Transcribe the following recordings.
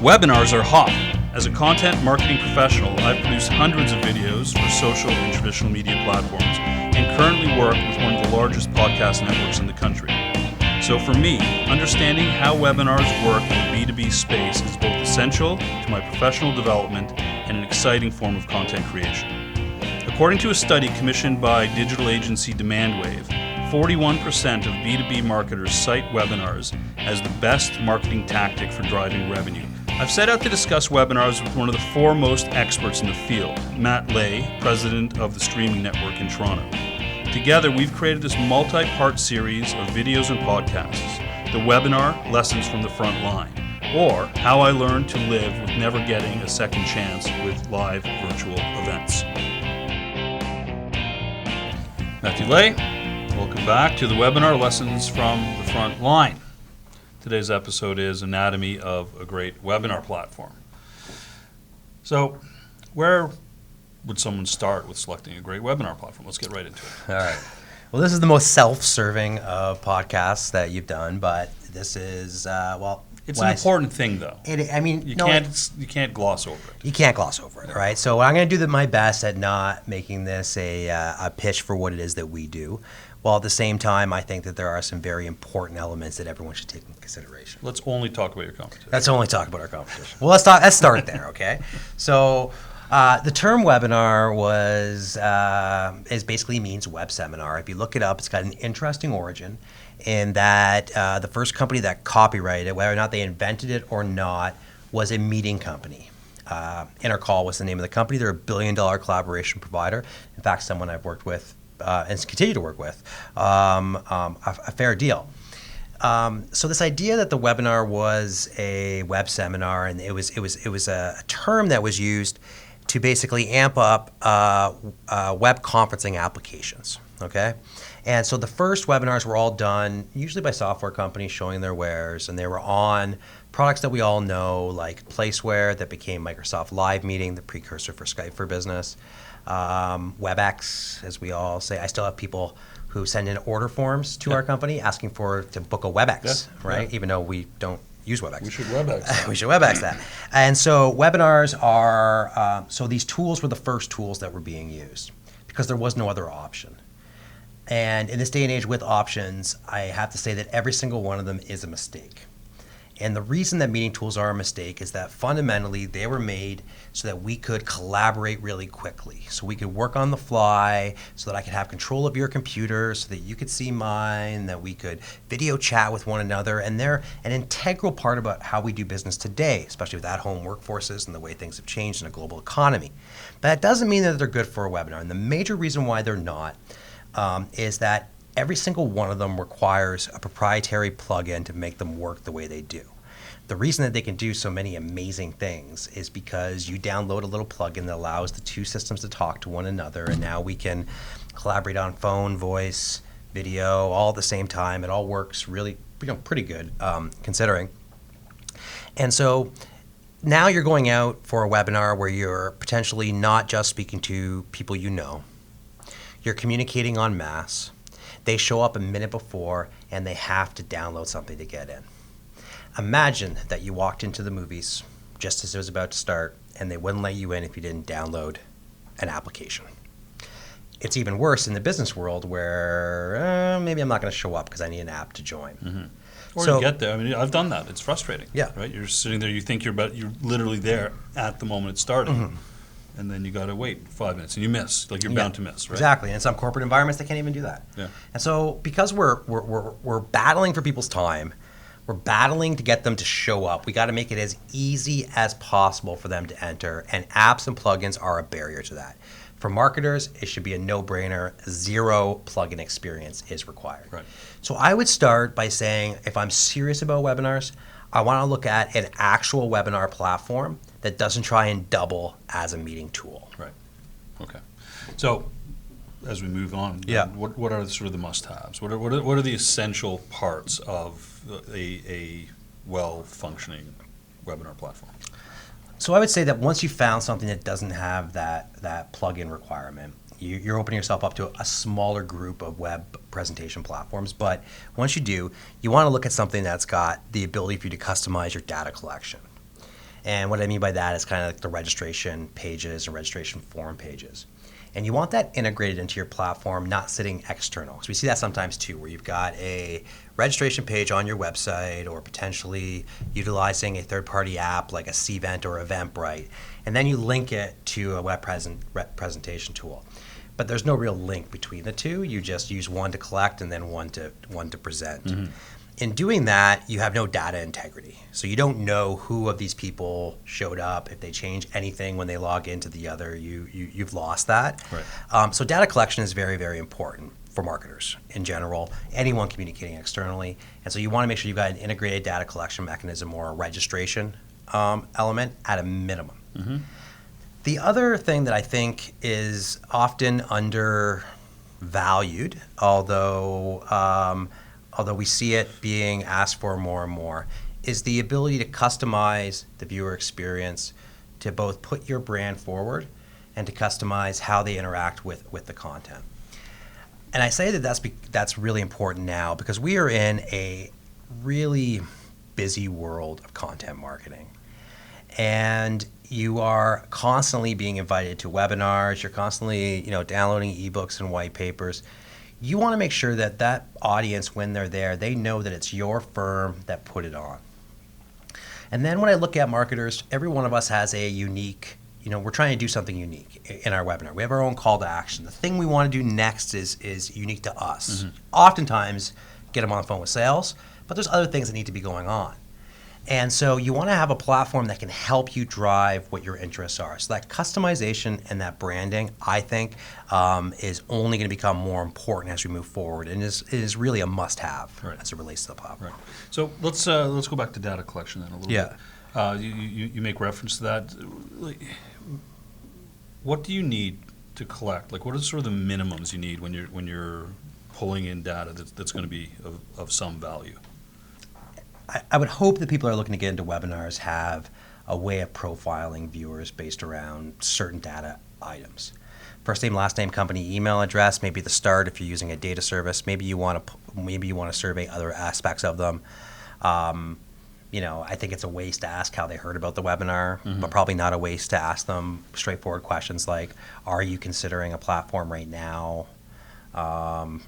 Webinars are hot. As a content marketing professional, I've produced hundreds of videos for social and traditional media platforms and currently work with one of the largest podcast networks in the country. So for me, understanding how webinars work in the B2B space is both essential to my professional development and an exciting form of content creation. According to a study commissioned by digital agency Demandwave, 41% of B2B marketers cite webinars as the best marketing tactic for driving revenue. I've set out to discuss webinars with one of the foremost experts in the field, Matt Lay, president of the streaming network in Toronto. Together, we've created this multi-part series of videos and podcasts, the webinar Lessons from the Front Line, or How I Learned to Live with Never Getting a Second Chance with Live Virtual Events. Matthew Lay, welcome back to the webinar Lessons from the Front Line. Today's episode is Anatomy of a Great Webinar Platform. So, where would someone start with selecting a great webinar platform? Let's get right into it. All right. Well, this is the most self-serving of podcasts that you've done, but this is, it's an important thing, though. You can't gloss over it. You can't gloss over it, right? So I'm going to do my best at not making this a pitch for what it is that we do. While at the same time, I think that there are some very important elements that everyone should take into consideration. Let's only talk about your competition. Let's only talk about our competition. Well, let's start there, okay? So the term webinar basically means web seminar. If you look it up, it's got an interesting origin in that the first company that copyrighted it, whether or not they invented it or not, was a meeting company. Intercall was the name of the company. They're a $1 billion collaboration provider. In fact, someone I've worked with and continue to work with, a fair deal. So this idea that the webinar was a web seminar, and it was a term that was used to basically amp up web conferencing applications. Okay, and so the first webinars were all done usually by software companies showing their wares, and they were on products that we all know, like Placeware that became Microsoft Live Meeting, the precursor for Skype for Business. WebEx, as we all say. I still have people who send in order forms to our company asking to book a WebEx, right? Yeah. Even though we don't use WebEx. We should WebEx that. We should WebEx that. And so webinars are, so these tools were the first tools that were being used because there was no other option. And in this day and age with options, I have to say that every single one of them is a mistake. And the reason that meeting tools are a mistake is that fundamentally they were made so that we could collaborate really quickly. So we could work on the fly, so that I could have control of your computer, so that you could see mine, that we could video chat with one another. And they're an integral part about how we do business today, especially with at-home workforces and the way things have changed in a global economy. But that doesn't mean that they're good for a webinar. And the major reason why they're not is that every single one of them requires a proprietary plugin to make them work the way they do. The reason that they can do so many amazing things is because you download a little plugin that allows the two systems to talk to one another, and now we can collaborate on phone, voice, video, all at the same time. It all works really, pretty good, considering. And so now you're going out for a webinar where you're potentially not just speaking to people you know. You're communicating en masse. They show up a minute before, and they have to download something to get in. Imagine that you walked into the movies just as it was about to start, and they wouldn't let you in if you didn't download an application. It's even worse in the business world where maybe I'm not going to show up because I need an app to join. Mm-hmm. Or you get there. I mean, I've done that. It's frustrating. Yeah. Right? You're sitting there. You think you're literally there at the moment it started. Mm-hmm. And then you got to wait 5 minutes, and you miss. Like you're bound to miss, right? Exactly. And in some corporate environments, they can't even do that. Yeah. And so because we're battling for people's time, we're battling to get them to show up. We got to make it as easy as possible for them to enter, and apps and plugins are a barrier to that. For marketers, it should be a no-brainer. Zero plugin experience is required. Right. So I would start by saying, if I'm serious about webinars, I want to look at an actual webinar platform that doesn't try and double as a meeting tool. Right. Okay. So as we move on, what are sort of the must-haves? What are the essential parts of a well-functioning webinar platform? So I would say that once you found something that doesn't have that plug-in requirement, you're opening yourself up to a smaller group of web presentation platforms. But once you do, you want to look at something that's got the ability for you to customize your data collection. And what I mean by that is kind of like the registration pages and registration form pages. And you want that integrated into your platform, not sitting external. Because we see that sometimes too, where you've got a registration page on your website or potentially utilizing a third-party app like a Cvent or Eventbrite, and then you link it to a web presentation tool. But there's no real link between the two. You just use one to collect and then one to present. Mm-hmm. In doing that, you have no data integrity. So you don't know who of these people showed up. If they change anything when they log into the other, you've lost that. Right. So data collection is very, very important for marketers in general, anyone communicating externally. And so you want to make sure you've got an integrated data collection mechanism or a registration element at a minimum. Mm-hmm. The other thing that I think is often undervalued, although we see it being asked for more and more, is the ability to customize the viewer experience to both put your brand forward and to customize how they interact with the content. And I say that that's really important now because we are in a really busy world of content marketing. And you are constantly being invited to webinars, you're constantly, downloading ebooks and white papers. You want to make sure that audience, when they're there, they know that it's your firm that put it on. And then when I look at marketers, every one of us has a unique, we're trying to do something unique in our webinar. We have our own call to action. The thing we want to do next is unique to us. Mm-hmm. Oftentimes, get them on the phone with sales, but there's other things that need to be going on. And so you want to have a platform that can help you drive what your interests are. So that customization and that branding, I think, is only going to become more important as we move forward, and is really a must-have as it relates to the platform. Right. So let's go back to data collection then a little bit. You make reference to that. What do you need to collect? Like, what are sort of the minimums you need when you're pulling in data that's going to be of some value? I would hope that people who are looking to get into webinars have a way of profiling viewers based around certain data items. First name, last name, company, email address, maybe the start if you're using a data service. Maybe you want to survey other aspects of them. I think it's a waste to ask how they heard about the webinar, mm-hmm. but probably not a waste to ask them straightforward questions like, are you considering a platform right now? How,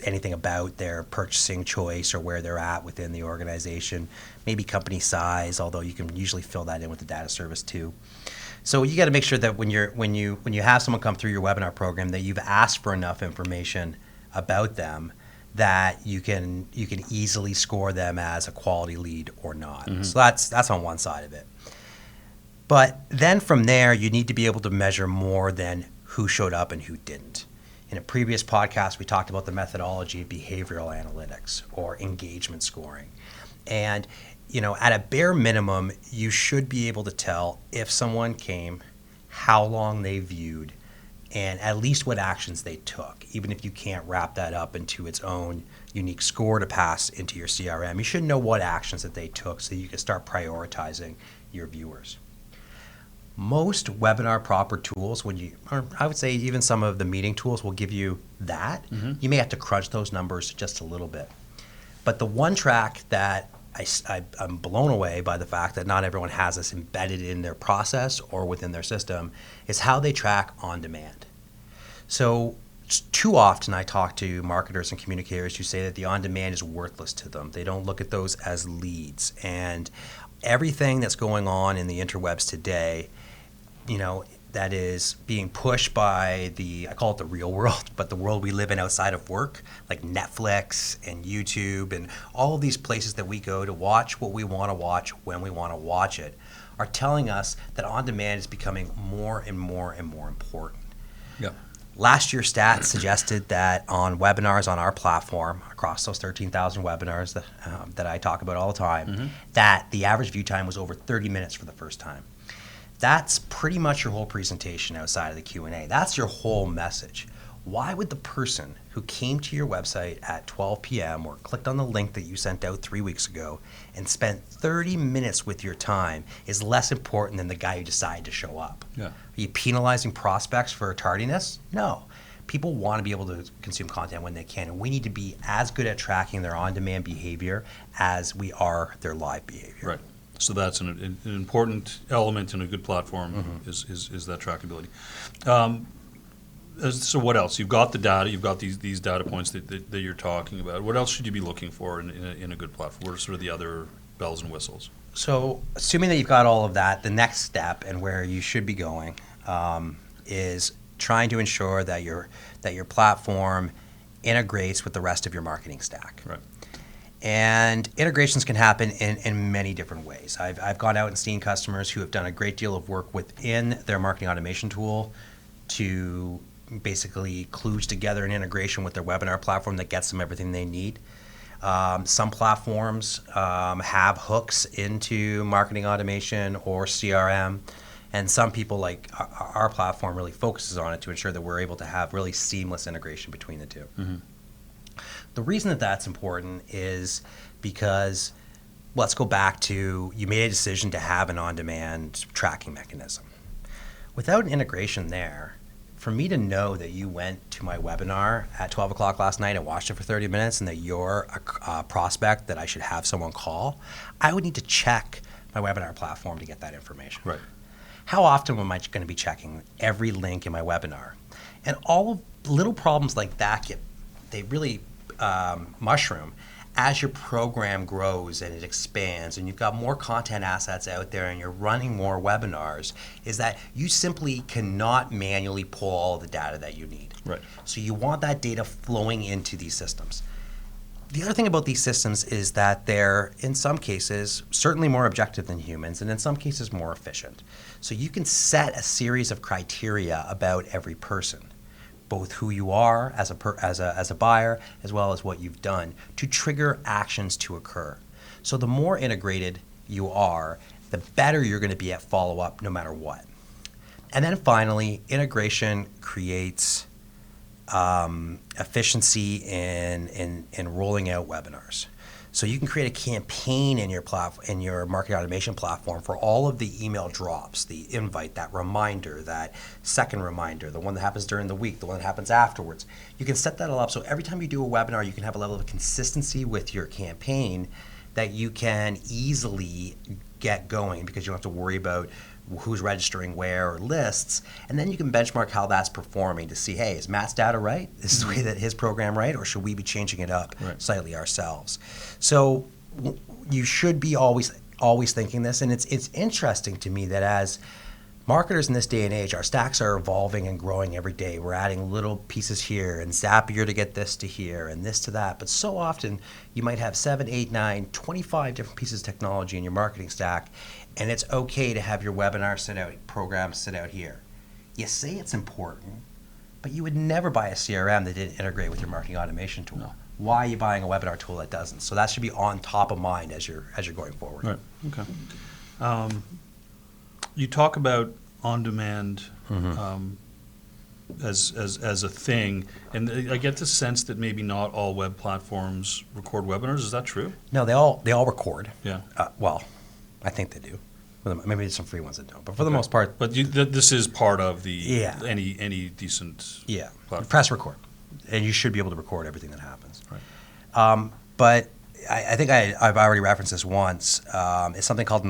anything about their purchasing choice or where they're at within the organization, maybe company size, although you can usually fill that in with the data service too. So you got to make sure that when you have someone come through your webinar program that you've asked for enough information about them that you can easily score them as a quality lead or not. Mm-hmm. So that's on one side of it. But then from there, you need to be able to measure more than who showed up and who didn't. In a previous podcast, we talked about the methodology of behavioral analytics or engagement scoring. And, at a bare minimum, you should be able to tell if someone came, how long they viewed, and at least what actions they took. Even if you can't wrap that up into its own unique score to pass into your CRM, you should know what actions that they took so you can start prioritizing your viewers. Most webinar proper tools, or I would say even some of the meeting tools will give you that. Mm-hmm. You may have to crunch those numbers just a little bit. But the one track that I'm blown away by the fact that not everyone has this embedded in their process or within their system is how they track on demand. So too often I talk to marketers and communicators who say that the on demand is worthless to them. They don't look at those as leads. And everything that's going on in the interwebs today, that is being pushed by I call it the real world, but the world we live in outside of work, like Netflix and YouTube and all of these places that we go to watch what we want to watch when we want to watch it, are telling us that on-demand is becoming more and more and more important. Yep. Last year's stats suggested that on webinars on our platform, across those 13,000 webinars that I talk about all the time, mm-hmm. that the average view time was over 30 minutes for the first time. That's pretty much your whole presentation outside of the Q&A. That's your whole message. Why would the person who came to your website at 12 p.m. or clicked on the link that you sent out 3 weeks ago and spent 30 minutes with your time is less important than the guy who decided to show up? Yeah. Are you penalizing prospects for tardiness? No. People want to be able to consume content when they can, and we need to be as good at tracking their on-demand behavior as we are their live behavior. Right. So that's an important element in a good platform is that trackability. So what else? You've got the data. You've got these data points that you're talking about. What else should you be looking for in a good platform? What are sort of the other bells and whistles? So, assuming that you've got all of that, the next step and where you should be going is trying to ensure that your platform integrates with the rest of your marketing stack. Right. And integrations can happen in many different ways. I've gone out and seen customers who have done a great deal of work within their marketing automation tool to basically kludge together an integration with their webinar platform that gets them everything they need. Some platforms have hooks into marketing automation or CRM, and some people, like our platform, really focuses on it to ensure that we're able to have really seamless integration between the two. Mm-hmm. The reason that that's important is because, let's go back to, you made a decision to have an on-demand tracking mechanism. Without an integration there, for me to know that you went to my webinar at 12 o'clock last night and watched it for 30 minutes and that you're a prospect that I should have someone call, I would need to check my webinar platform to get that information. Right. How often am I going to be checking every link in my webinar? And all of little problems like that they really mushroom as your program grows and it expands and you've got more content assets out there and you're running more webinars, is that you simply cannot manually pull all the data that you need. Right. So you want that data flowing into these systems. The other thing about these systems is that they're, in some cases, certainly more objective than humans, and in some cases more efficient. So you can set a series of criteria about every person, both who you are as a buyer, as well as what you've done, to trigger actions to occur. So the more integrated you are, the better you're going to be at follow-up no matter what. And then finally, integration creates efficiency in rolling out webinars. So you can create a campaign in your marketing automation platform for all of the email drops, the invite, that reminder, that second reminder, the one that happens during the week, the one that happens afterwards. You can set that all up so every time you do a webinar, you can have a level of consistency with your campaign that you can easily get going because you don't have to worry about who's registering where or lists, and then you can benchmark how that's performing to see, hey, is Matt's data right? Is the way that his program right, or should we be changing it up slightly ourselves? So you should be always thinking this, and it's interesting to me that as marketers in this day and age, our stacks are evolving and growing every day. We're adding little pieces here and Zapier to get this to here and this to that, but so often you might have 7, 8, 9, 25 different pieces of technology in your marketing stack, and it's okay to have your webinar program sit out here. You say it's important, but you would never buy a CRM that didn't integrate with your marketing automation tool. No. Why are you buying a webinar tool that doesn't? So that should be on top of mind as you're going forward. Right. Okay. You talk about on-demand as a thing, and I get the sense that maybe not all web platforms record webinars. Is that true? No, they all record. Yeah. Well, I think they do. Maybe there's some free ones that don't, but for the most part. But this is part of the any decent platform. Press record, and you should be able to record everything that happens. Right. But I think I've already referenced this once. It's something called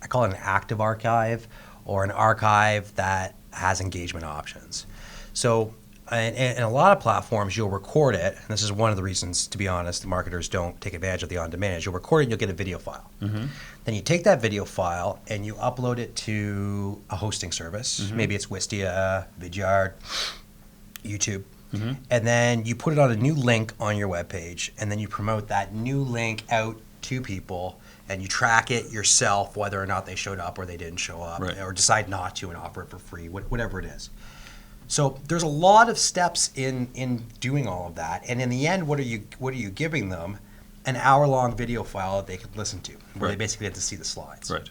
I call it an active archive, or an archive that has engagement options. So in a lot of platforms, you'll record it, and this is one of the reasons, to be honest, the marketers don't take advantage of the on-demand. You'll record it and you'll get a video file. Mm-hmm. Then you take that video file and you upload it to a hosting service. Mm-hmm. Maybe it's Wistia, Vidyard, YouTube. Mm-hmm. And then you put it on a new link on your webpage, and then you promote that new link out to people, and you track it yourself, whether or not they showed up or they didn't show up, or decide not to and offer it for free, whatever it is. So there's a lot of steps in doing all of that, and in the end, what are you giving them? An hour-long video file that they can listen to, where they basically get to see the slides. Right.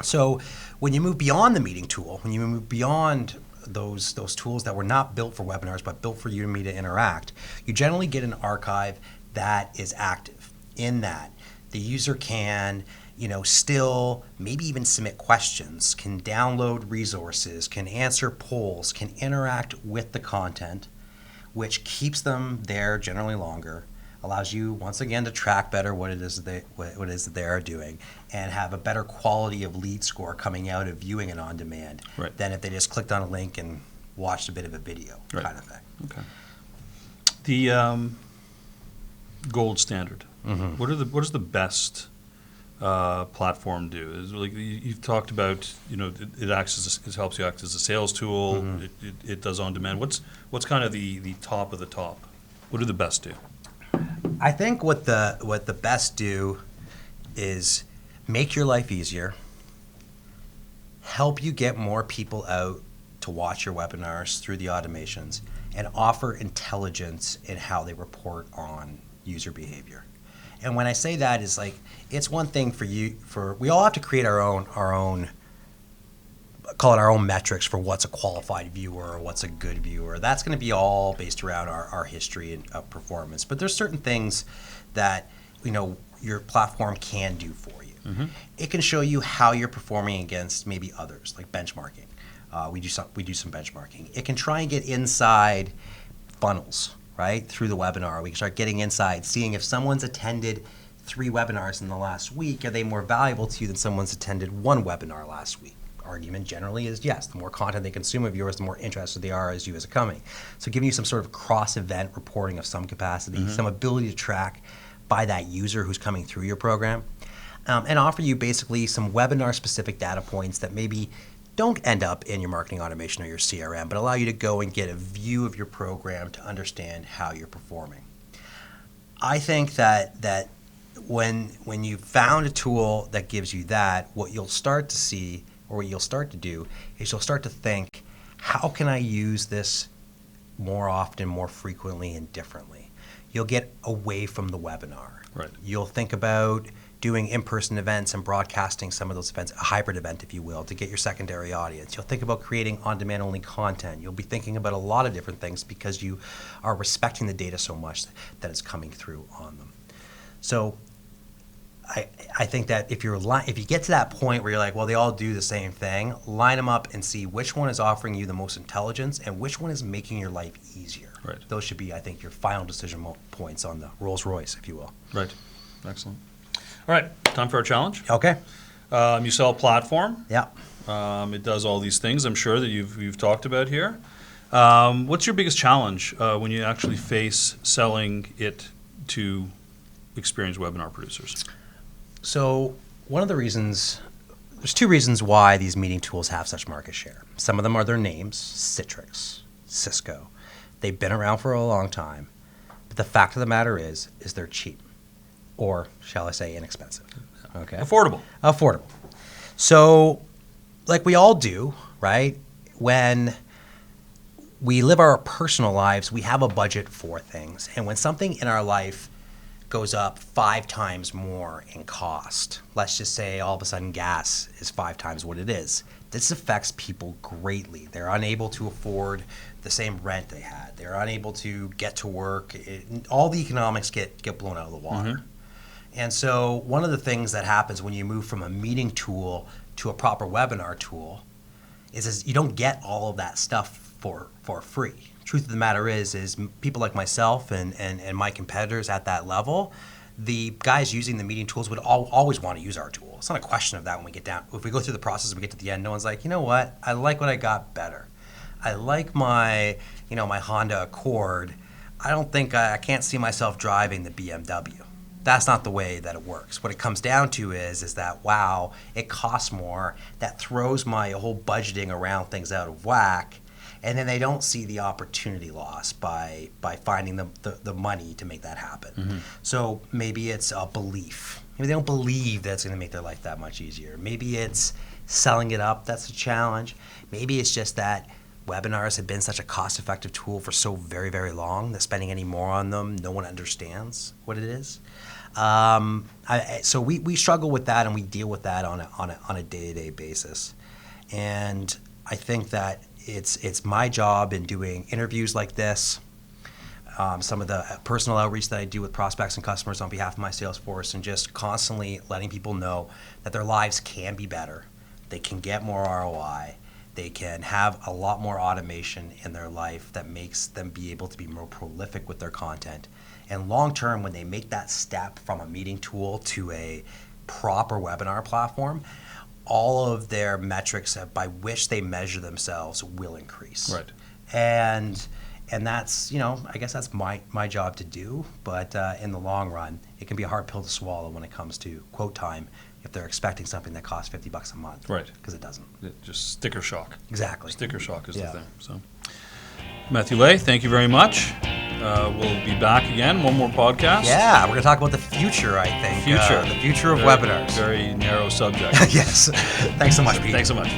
So when you move beyond the meeting tool, when you move beyond those tools that were not built for webinars but built for you and me to interact, you generally get an archive that is active. In that, the user can still maybe even submit questions, can download resources, can answer polls, can interact with the content, which keeps them there generally longer, allows you once again to track better what it is that they are doing, and have a better quality of lead score coming out of viewing it on demand Right. than if they just clicked on a link and watched a bit of a video Right. kind of thing. Okay. The gold standard. Mm-hmm. What does the best platform do? Is like you've talked about, it acts as it helps you act as a sales tool. Mm-hmm. It does on demand. What's kind of the top of the top? What do the best do? I think what the best do is make your life easier, help you get more people out to watch your webinars through the automations, and offer intelligence in how they report on user behavior. And when I say that, is like, it's one thing we all have to create our own call it our own metrics for what's a qualified viewer or what's a good viewer. That's going to be all based around our history and performance. But there's certain things that your platform can do for you. Mm-hmm. It can show you how you're performing against maybe others, like benchmarking. We do some benchmarking. It can try and get inside funnels, right, through the webinar. We can start getting inside, seeing if someone's attended 3 webinars in the last week, are they more valuable to you than someone's attended 1 webinar last week? Argument generally is yes. The more content they consume of yours, the more interested they are as you as a company. So giving you some sort of cross-event reporting of some capacity, some ability to track by that user who's coming through your program, and offer you basically some webinar-specific data points that maybe don't end up in your marketing automation or your CRM, but allow you to go and get a view of your program to understand how you're performing. I think that when you've found a tool that gives you that, what you'll start to see, or what you'll start to do, is you'll start to think, how can I use this more often, more frequently, and differently? You'll get away from the webinar. Right. You'll think about doing in-person events and broadcasting some of those events, a hybrid event, if you will, to get your secondary audience. You'll think about creating on-demand only content. You'll be thinking about a lot of different things because you are respecting the data so much that it's coming through on them. So I think that if you get to that point where you're like, well, they all do the same thing, line them up and see which one is offering you the most intelligence and which one is making your life easier. Right. Those should be, I think, your final decision points on the Rolls Royce, if you will. Right. Excellent. All right. Time for our challenge. Okay. You sell a platform. Yeah. It does all these things, I'm sure, that you've talked about here. What's your biggest challenge when you actually face selling it to experienced webinar producers? So one of the reasons, there's 2 reasons why these meeting tools have such market share. Some of them are their names, Citrix, Cisco. They've been around for a long time. But the fact of the matter is they're cheap. Or, shall I say, inexpensive. Okay. Affordable. So, like we all do, right? When we live our personal lives, we have a budget for things. And when something in our life goes up 5 times more in cost, let's just say all of a sudden gas is 5 times what it is, this affects people greatly. They're unable to afford the same rent they had. They're unable to get to work. All the economics get blown out of the water. Mm-hmm. And so one of the things that happens when you move from a meeting tool to a proper webinar tool is you don't get all of that stuff for free. Truth of the matter is people like myself and my competitors at that level, the guys using the meeting tools would always want to use our tool. It's not a question of that when we get down. If we go through the process and we get to the end, no one's like, you know what? I like what I got better. I like my Honda Accord. I can't see myself driving the BMW. That's not the way that it works. What it comes down to is that, wow, it costs more. That throws my whole budgeting around things out of whack. And then they don't see the opportunity loss by finding the money to make that happen. Mm-hmm. So maybe it's a belief. Maybe they don't believe that it's going to make their life that much easier. Maybe it's selling it up. That's a challenge. Maybe it's just that webinars have been such a cost-effective tool for so very, very long that spending any more on them, no one understands what it is. So we struggle with that, and we deal with that on a day-to-day basis. And I think that it's my job in doing interviews like this, some of the personal outreach that I do with prospects and customers on behalf of my sales force, and just constantly letting people know that their lives can be better. They can get more ROI. They can have a lot more automation in their life that makes them be able to be more prolific with their content And long term, when they make that step from a meeting tool to a proper webinar platform, all of their metrics by which they measure themselves will increase. Right. And that's, I guess that's my job to do. But in the long run, it can be a hard pill to swallow when it comes to quote time if they're expecting something that costs $50 a month. Right. Because it doesn't. Just sticker shock. Exactly. Sticker shock is Yeah. the thing. So, Matthew Lay, thank you very much. We'll be back again, one more podcast. Yeah, we're going to talk about the future, I think. Future. The future of Very- webinars. Very narrow subject. Yes. Thanks so much, Pete. Thanks so much.